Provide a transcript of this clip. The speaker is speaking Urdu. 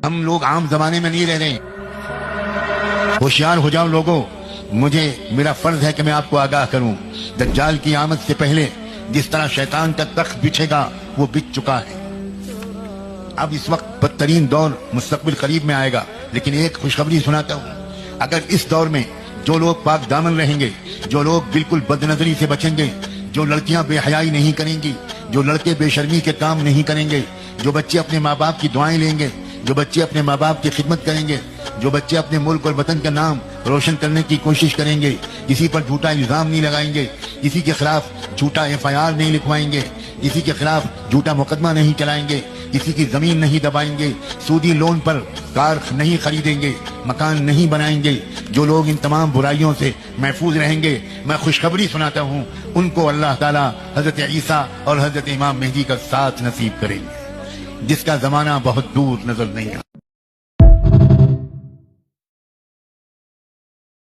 ہم لوگ عام زمانے میں نہیں رہ رہے. ہوشیار ہو جاؤ لوگوں. میرا فرض ہے کہ میں آپ کو آگاہ کروں. دجال کی آمد سے پہلے جس طرح شیطان کا تخت بچھے گا وہ بچ چکا ہے. اب اس وقت بدترین دور مستقبل قریب میں آئے گا. لیکن ایک خوشخبری سناتا ہوں. اگر اس دور میں جو لوگ پاک دامن رہیں گے، جو لوگ بالکل بد نظری سے بچیں گے، جو لڑکیاں بے حیائی نہیں کریں گی، جو لڑکے بے شرمی کے کام نہیں کریں گے، جو بچے اپنے ماں باپ کی دعائیں لیں گے، جو بچے اپنے ماں باپ کی خدمت کریں گے، جو بچے اپنے ملک اور وطن کا نام روشن کرنے کی کوشش کریں گے، کسی پر جھوٹا الزام نہیں لگائیں گے، کسی کے خلاف جھوٹا FIR نہیں لکھوائیں گے، کسی کے خلاف جھوٹا مقدمہ نہیں چلائیں گے، کسی کی زمین نہیں دبائیں گے، سودی لون پر کار نہیں خریدیں گے، مکان نہیں بنائیں گے، جو لوگ ان تمام برائیوں سے محفوظ رہیں گے، میں خوشخبری سناتا ہوں ان کو اللہ تعالیٰ حضرت عیسیٰ اور حضرت امام مہدی کا ساتھ نصیب کریں گے، جس کا زمانہ بہت دور نظر نہیں آتا.